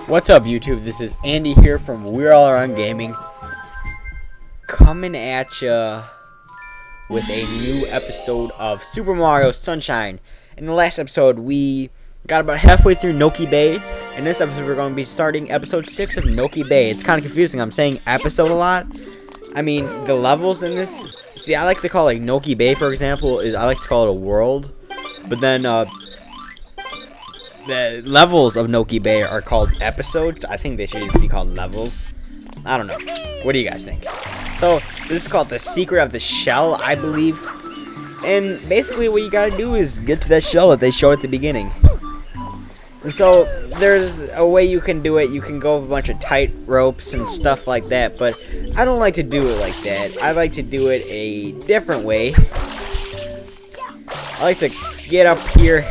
What's up, YouTube? This is Andy here from We're All Around Gaming, coming at ya with a new episode of Super Mario Sunshine. In the last episode, we got about halfway through Noki Bay. In this episode, we're going to be starting episode 6 of Noki Bay. It's kind of confusing. I'm saying episode a lot. I mean, the levels in this... See, I like to call it Noki Bay, for example, I like to call it a world. But then, the levels of Noki Bay are called episodes. I think they should just be called levels. I don't know. What do you guys think? So, this is called The Secret of the Shell, I believe. And basically what you gotta do is get to that shell that they show at the beginning. And so, there's a way you can do it. You can go with a bunch of tight ropes and stuff like that. But I don't like to do it like that. I like to do it a different way. I like to get up here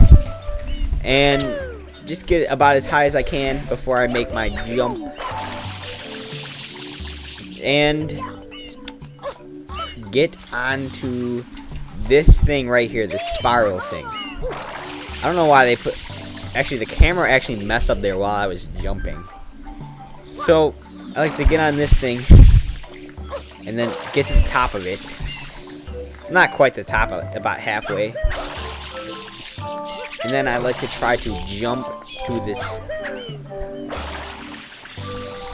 and just get about as high as I can before I make my jump. And get onto this thing right here, this spiral thing. I don't know why they put... Actually, the camera actually messed up there while I was jumping. So, I like to get on this thing and then get to the top of it. Not quite the top, about halfway. And then I like to try to jump to this.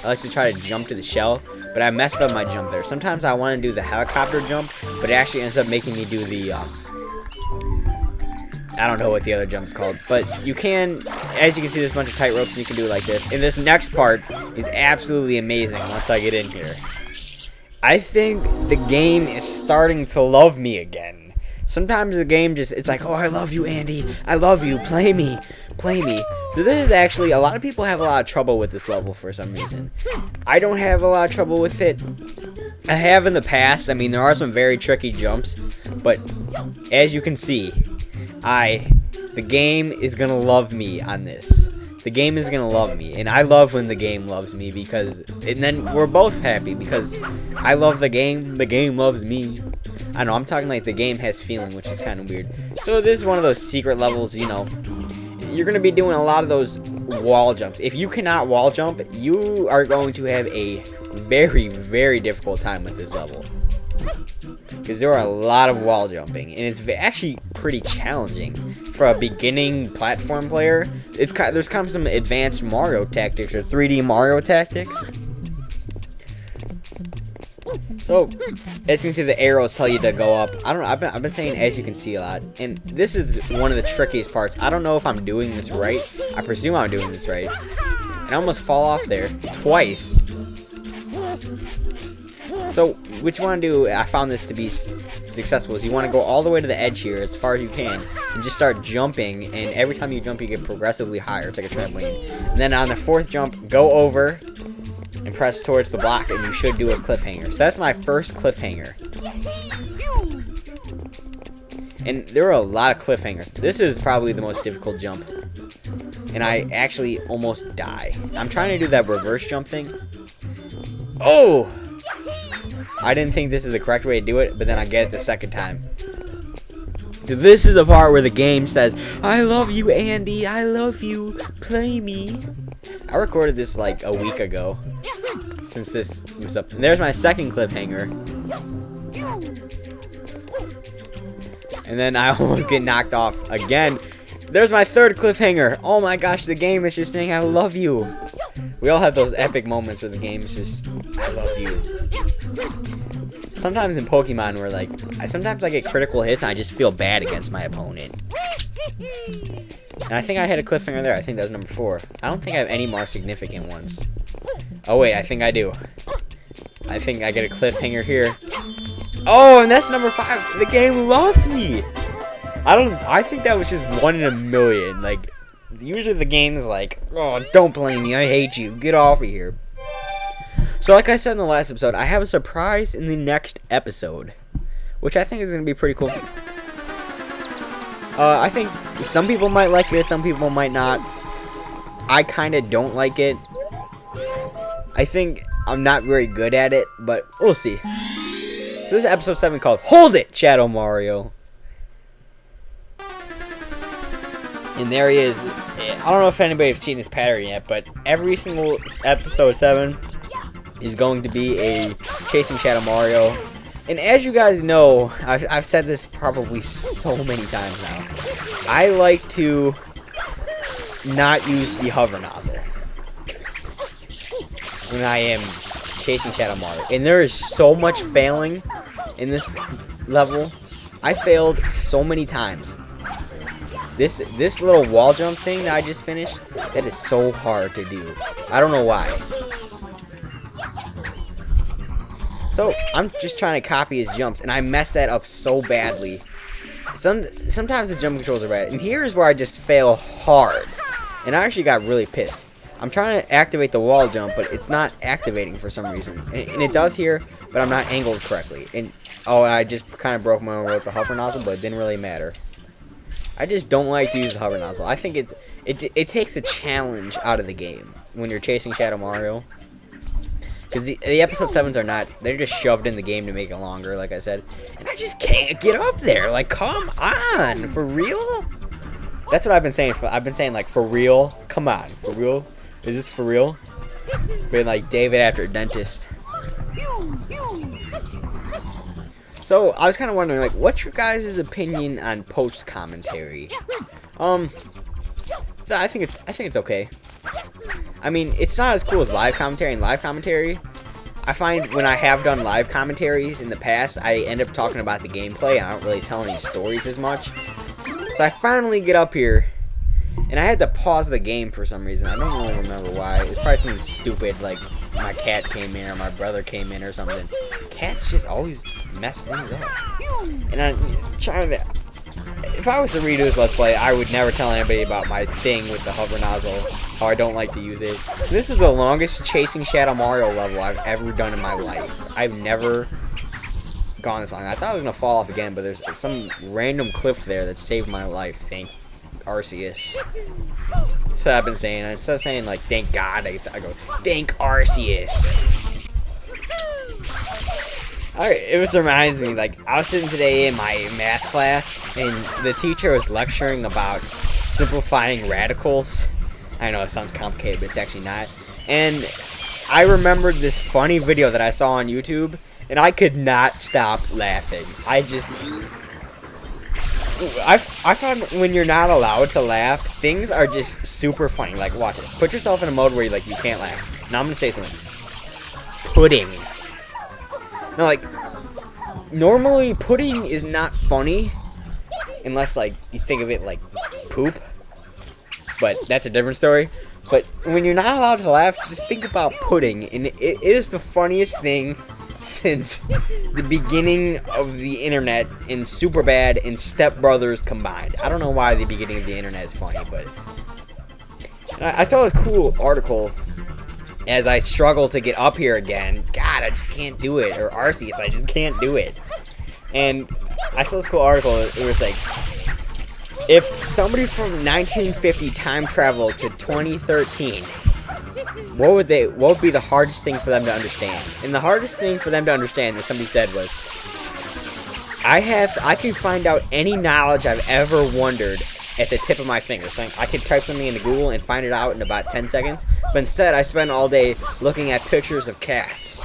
I like to try to jump to the shell, but I messed up my jump there. Sometimes I want to do the helicopter jump, but it actually ends up making me do the, I don't know what the other jump's called. But you can, as you can see, there's a bunch of tight ropes, and you can do it like this. And this next part is absolutely amazing once I get in here. I think the game is starting to love me again. Sometimes the game just, it's like, oh, I love you, Andy. I love you. Play me. Play me. So this is actually, a lot of people have a lot of trouble with this level for some reason. I don't have a lot of trouble with it. I have in the past. I mean, there are some very tricky jumps. But as you can see, the game is going to love me on this. The game is going to love me. And I love when the game loves me because, and then we're both happy because I love the game loves me. I know, I'm talking like the game has feeling, which is kind of weird. So this is one of those secret levels, you know. You're going to be doing a lot of those wall jumps. If you cannot wall jump, you are going to have a very, very difficult time with this level. Because there are a lot of wall jumping, and it's actually pretty challenging for a beginning platform player. There's kind of some advanced Mario tactics, or 3D Mario tactics. So, as you can see, the arrows tell you to go up. I don't know, I've been saying as you can see a lot. And this is one of the trickiest parts. I don't know if I'm doing this right. I presume I'm doing this right. And I almost fall off there twice. So, what you want to do, I found this to be successful, is you want to go all the way to the edge here as far as you can. And just start jumping. And every time you jump, you get progressively higher. It's like a trampoline. And then on the fourth jump, go over and press towards the block, and you should do a cliffhanger. So that's my first cliffhanger. And there are a lot of cliffhangers. This is probably the most difficult jump. And I actually almost die. I'm trying to do that reverse jump thing. Oh! I didn't think this is the correct way to do it, but then I get it the second time. So this is the part where the game says, I love you, Andy. I love you. Play me. I recorded this like a week ago. Since this was up. And there's my second cliffhanger. And then I almost get knocked off again. There's my third cliffhanger. Oh my gosh, the game is just saying I love you. We all have those epic moments where the game is just, I love you. Sometimes in Pokemon where like, sometimes I get critical hits and I just feel bad against my opponent. And I think I had a cliffhanger there. I think that was number 4. I don't think I have any more significant ones. Oh wait, I think I do. I think I get a cliffhanger here. Oh, and that's number 5. The game loved me. I think that was just 1 in a million. Like, usually the game is like, oh, don't blame me. I hate you. Get off of here. So like I said in the last episode, I have a surprise in the next episode, which I think is going to be pretty cool. I think some people might like it, some people might not. I kind of don't like it. I think I'm not very good at it, but we'll see. So this is episode 7 called Hold It, Shadow Mario. And there he is. I don't know if anybody's seen this pattern yet, but every single episode 7 is going to be a Chasing Shadow Mario. And as you guys know, I've said this probably so many times now, I like to not use the hover nozzle when I am chasing Shadow Mario. And there is so much failing in this level. I failed so many times. This little wall jump thing that I just finished, that is so hard to do. I don't know why. So, I'm just trying to copy his jumps, and I messed that up so badly. Sometimes the jump controls are bad, and here's where I just fail hard. And I actually got really pissed. I'm trying to activate the wall jump, but it's not activating for some reason. And it does here, but I'm not angled correctly. And I just kind of broke my own with the hover nozzle, but it didn't really matter. I just don't like to use the hover nozzle. I think it takes a challenge out of the game when you're chasing Shadow Mario. Because the episode 7s are not, they're just shoved in the game to make it longer, like I said. And I just can't get up there. Like, come on, for real? That's what I've been saying. I've been saying, like, for real? Come on, for real? Is this for real? Been like David after a dentist. So, I was kind of wondering, like, what's your guys' opinion on post commentary? I think it's okay. I mean, it's not as cool as live commentary. And live commentary, I find when I have done live commentaries in the past, I end up talking about the gameplay. I don't really tell any stories as much. So I finally get up here, and I had to pause the game for some reason. I don't really remember why. It was probably something stupid, like my cat came in or my brother came in or something. Cats just always mess things up. And I'm trying to... If I was to redo this Let's Play, I would never tell anybody about my thing with the hover nozzle, how I don't like to use it. This is the longest Chasing Shadow Mario level I've ever done in my life. I've never gone this long. I thought I was going to fall off again, but there's some random cliff there that saved my life. Thank Arceus. That's what I've been saying. Instead of saying, like, thank God, I go, thank Arceus. It reminds me, like, I was sitting today in my math class, and the teacher was lecturing about simplifying radicals. I know it sounds complicated, but it's actually not. And I remembered this funny video that I saw on YouTube, and I could not stop laughing. I found when you're not allowed to laugh, things are just super funny. Like, watch this. Put yourself in a mode where you can't laugh. Now I'm gonna say something. Pudding. No, like, normally pudding is not funny unless, like, you think of it like poop. But that's a different story. But when you're not allowed to laugh, just think about pudding. And it is the funniest thing since the beginning of the internet and Superbad and Step Brothers combined. I don't know why the beginning of the internet is funny, but... I saw this cool article as I struggle to get up here again. God, I just can't do it. Or Arceus, I just can't do it. And I saw this cool article. It was like, if somebody from 1950 time traveled to 2013, what would be the hardest thing for them to understand? And the hardest thing for them to understand, that somebody said, was, I can find out any knowledge I've ever wondered at the tip of my finger. So I could type something into Google and find it out in about 10 seconds. But instead, I spend all day looking at pictures of cats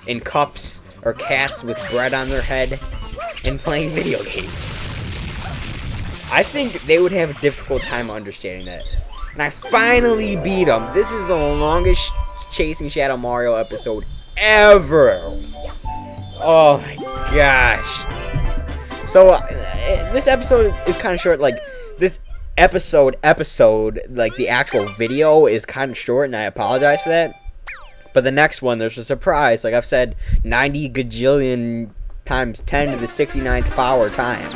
in cups, or cats with bread on their head, and playing video games. I think they would have a difficult time understanding that. And I finally beat them. This is the longest Chasing Shadow Mario episode ever. Oh my gosh. So, this episode is kind of short. Like, this episode, like, the actual video is kind of short, and I apologize for that. But the next one, there's a surprise. Like I've said, 90 gajillion times 10 to the 69th power time.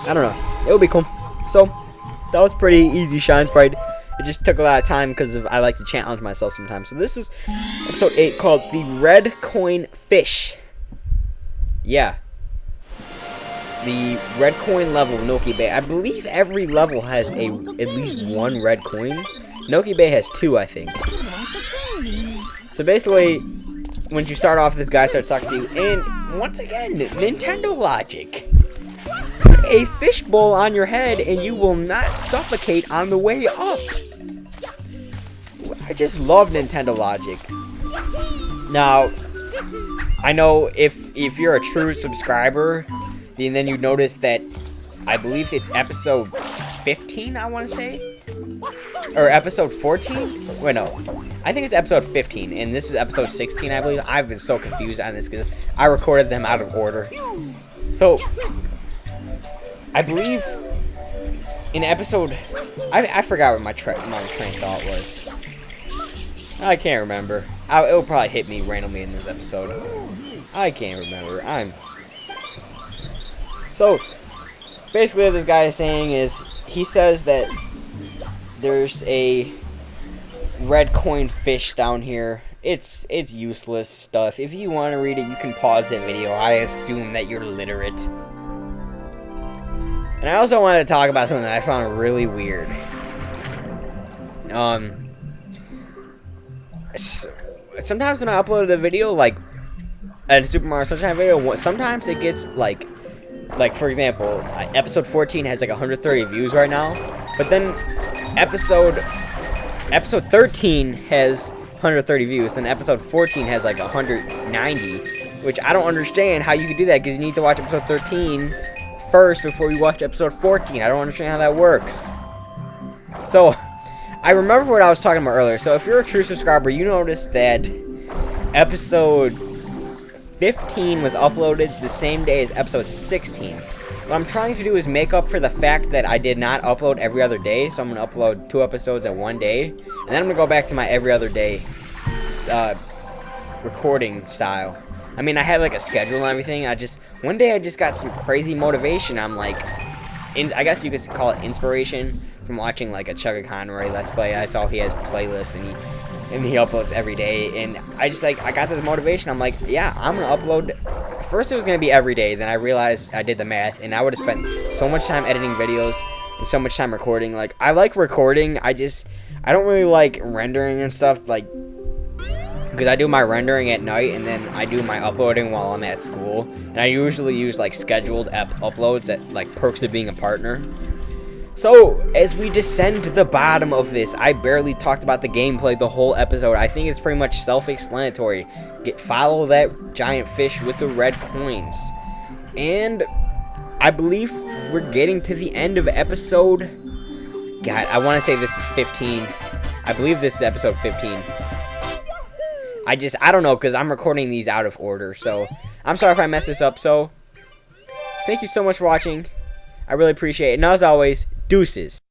I don't know. It'll be cool. So, that was pretty easy, Shine Sprite. It just took a lot of time because I like to challenge myself sometimes. So this is episode 8, called The Red Coin Fish. Yeah. The red coin level of Noki Bay. I believe every level has at least one red coin. Noki Bay has 2, I think. So basically, when you start off, this guy starts talking to you. And once again, Nintendo logic. a fishbowl on your head and you will not suffocate on the way up. I just love Nintendo Logic. Now, I know if you're a true subscriber, then you notice that I believe it's episode 15, I want to say? Or episode 14? Wait, no. I think it's episode 15, and this is episode 16, I believe. I've been so confused on this because I recorded them out of order. So, I believe in episode... I forgot what my train of thought was. I can't remember. It'll probably hit me randomly in this episode. I can't remember. So, basically what this guy is saying is, he says that there's a red coin fish down here. It's useless stuff. If you want to read it, you can pause the video. I assume that you're literate. And I also wanted to talk about something that I found really weird. Sometimes when I upload a video, like a Super Mario Sunshine video, sometimes it gets like for example, episode 14 has like 130 views right now, but then episode 13 has 130 views, and episode 14 has like 190, which I don't understand how you can do that, because you need to watch episode 13 first before you watch episode 14. I don't understand how that works. So, I remember what I was talking about earlier. So, if you're a true subscriber, you noticed that episode 15 was uploaded the same day as episode 16. What I'm trying to do is make up for the fact that I did not upload every other day. So I'm going to upload 2 episodes in one day. And then I'm going to go back to my every other day recording style. I mean, I had like a schedule and everything. One day I just got some crazy motivation. I'm like, I guess you could call it inspiration from watching like a Chugga Conroy Let's Play. I saw he has playlists and he uploads every day, and I got this motivation. I'm like, yeah, I'm gonna upload. First it was gonna be every day, then I realized I did the math, and I would have spent so much time editing videos and so much time recording. Like, I like recording, I don't really like rendering and stuff, like, because I do my rendering at night and then I do my uploading while I'm at school, and I usually use like scheduled uploads that like perks of being a partner. So, as we descend to the bottom of this, I barely talked about the gameplay the whole episode. I think it's pretty much self-explanatory. Follow that giant fish with the red coins. And I believe we're getting to the end of episode... God, I want to say this is 15. I believe this is episode 15. I don't know, because I'm recording these out of order. So, I'm sorry if I messed this up. So, thank you so much for watching. I really appreciate it. And as always, deuces.